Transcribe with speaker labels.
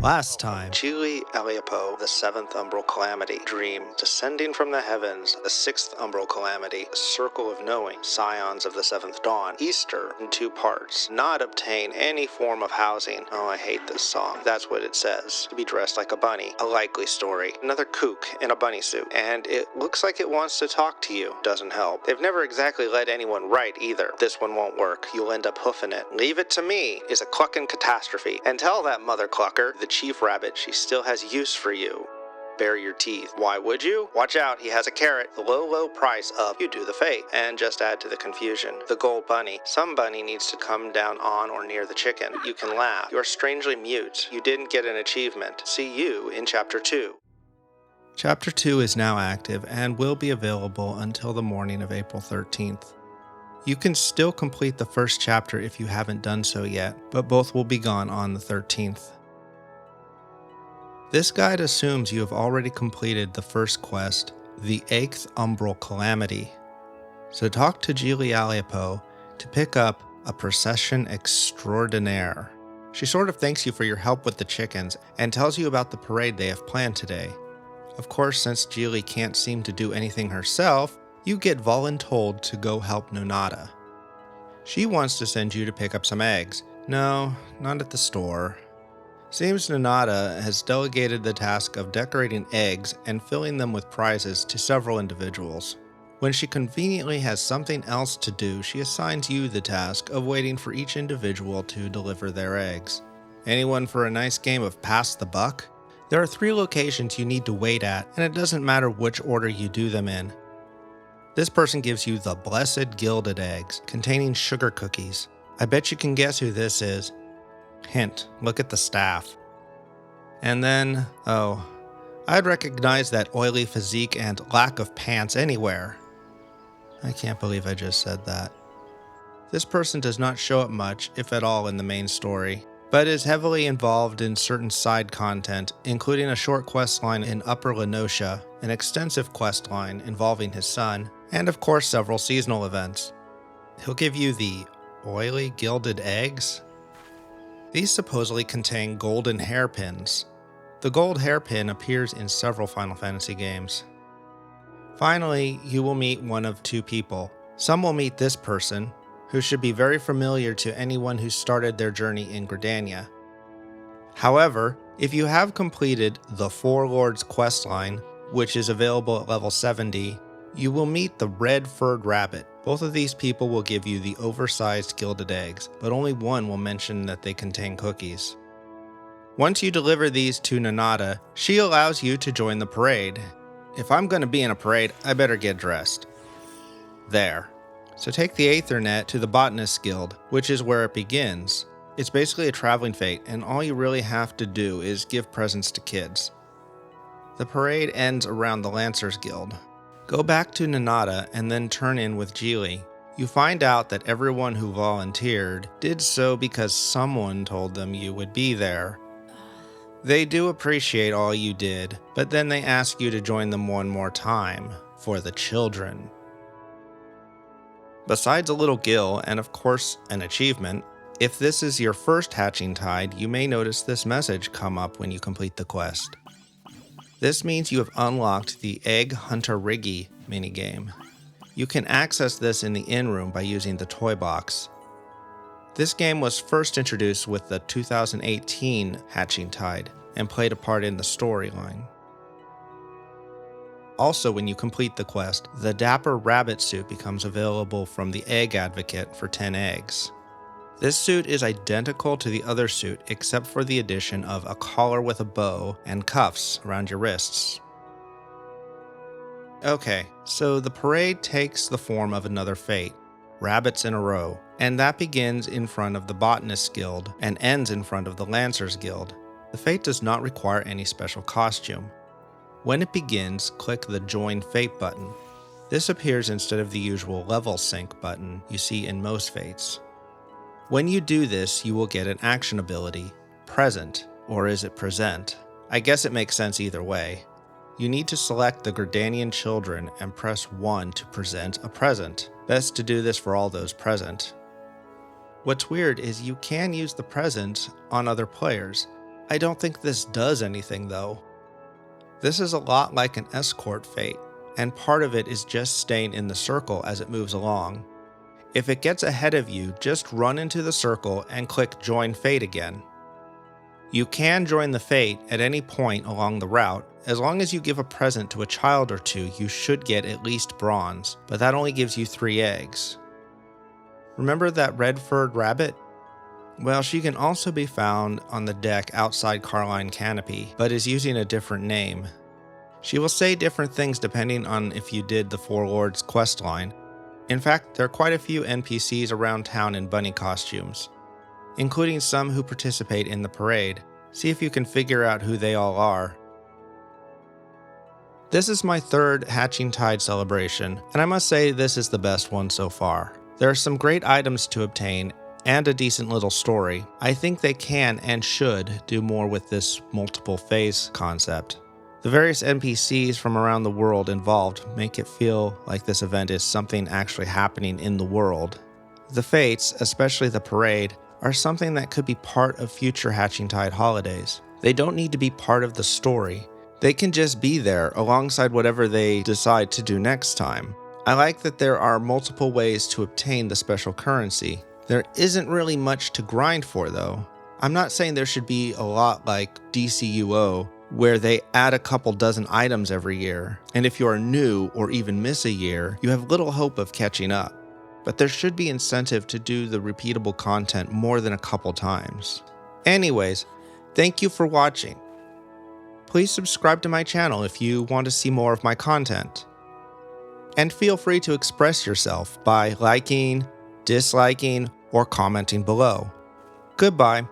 Speaker 1: Last time,
Speaker 2: Gili Eliapo, the seventh umbral calamity, dream, descending from the heavens, the sixth umbral calamity, circle of knowing, scions of the seventh dawn, Easter in two parts, not obtain any form of housing. Oh, I hate this song. That's what it says. To be dressed like a bunny. A likely story. Another kook in a bunny suit. And it looks like it wants to talk to you. Doesn't help. They've never exactly let anyone write either. This one won't work. You'll end up hoofing it. Leave it to me is a clucking catastrophe. And tell that mother clucker, the chief rabbit, she still has use for you. Bare your teeth. Why would you? Watch out, he has a carrot. The low price of you do the F.A.T.E. And just add to the confusion. The gold bunny. Some bunny needs to come down on or near the chicken. You can laugh. You are strangely mute. You didn't get an achievement. See you in Chapter 2.
Speaker 1: Chapter 2 is now active and will be available until the morning of April 13th. You can still complete the first chapter if you haven't done so yet, but both will be gone on the 13th. This guide assumes you have already completed the first quest, the 8th Umbral Calamity. So talk to Gili Eliapo to pick up a procession extraordinaire. She sort of thanks you for your help with the chickens and tells you about the parade they have planned today. Of course, since Gili can't seem to do anything herself, you get voluntold to go help Nonata. She wants to send you to pick up some eggs. No, not at the store. Seems Nonata has delegated the task of decorating eggs and filling them with prizes to several individuals. When she conveniently has something else to do, she assigns you the task of waiting for each individual to deliver their eggs. Anyone for a nice game of Pass the Buck? There are 3 locations you need to wait at, and it doesn't matter which order you do them in. This person gives you the blessed gilded eggs, containing sugar cookies. I bet you can guess who this is. Hint, look at the staff. And then, I'd recognize that oily physique and lack of pants anywhere. I can't believe I just said that. This person does not show up much, if at all, in the main story, but is heavily involved in certain side content, including a short quest line in Upper Lenosha, an extensive quest line involving his son, and of course several seasonal events. He'll give you the oily gilded eggs? These supposedly contain golden hairpins. The gold hairpin appears in several Final Fantasy games. Finally, you will meet one of 2 people. Some will meet this person, who should be very familiar to anyone who started their journey in Gridania. However, if you have completed the Four Lords questline, which is available at level 70, you will meet the red-furred rabbit. Both of these people will give you the oversized gilded eggs, but only one will mention that they contain cookies. Once you deliver these to Nonata, she allows you to join the parade. If I'm going to be in a parade, I better get dressed. There. So take the Aethernet to the Botanist Guild, which is where it begins. It's basically a traveling F.A.T.E, and all you really have to do is give presents to kids. The parade ends around the Lancers Guild. Go back to Nonata and then turn in with Gili. You find out that everyone who volunteered did so because someone told them you would be there. They do appreciate all you did, but then they ask you to join them one more time, for the children. Besides a little gill, and of course an achievement, if this is your first Hatching Tide, you may notice this message come up when you complete the quest. This means you have unlocked the Egg Hunter Riggy minigame. You can access this in the inn room by using the toy box. This game was first introduced with the 2018 Hatching Tide and played a part in the storyline. Also, when you complete the quest, the Dapper Rabbit suit becomes available from the Egg Advocate for 10 eggs. This suit is identical to the other suit except for the addition of a collar with a bow and cuffs around your wrists. Okay, so the parade takes the form of another F.A.T.E, rabbits in a row, and that begins in front of the Botanist Guild and ends in front of the Lancers Guild. The F.A.T.E does not require any special costume. When it begins, click the Join F.A.T.E button. This appears instead of the usual level sync button you see in most F.A.T.s. When you do this, you will get an action ability, Present, or is it Present? I guess it makes sense either way. You need to select the Gridanian children and press 1 to present a present. Best to do this for all those present. What's weird is you can use the present on other players. I don't think this does anything though. This is a lot like an escort fate, and part of it is just staying in the circle as it moves along. If it gets ahead of you, just run into the circle and click Join Fate again. You can join the Fate at any point along the route. As long as you give a present to a child or two, you should get at least bronze, but that only gives you 3 eggs. Remember that red-furred rabbit? Well, she can also be found on the deck outside Carline Canopy, but is using a different name. She will say different things depending on if you did the Four Lords questline. In fact, there are quite a few NPCs around town in bunny costumes, including some who participate in the parade. See if you can figure out who they all are. This is my 3rd Hatching Tide celebration, and I must say this is the best one so far. There are some great items to obtain and a decent little story. I think they can and should do more with this multiple phase concept. The various NPCs from around the world involved make it feel like this event is something actually happening in the world. The fates, especially the parade, are something that could be part of future Hatching Tide holidays. They don't need to be part of the story. They can just be there alongside whatever they decide to do next time. I like that there are multiple ways to obtain the special currency. There isn't really much to grind for though. I'm not saying there should be a lot like DCUO, where they add a couple dozen items every year, and if you are new or even miss a year, you have little hope of catching up. But there should be incentive to do the repeatable content more than a couple times. Anyways, thank you for watching. Please subscribe to my channel if you want to see more of my content. And feel free to express yourself by liking, disliking, or commenting below. Goodbye.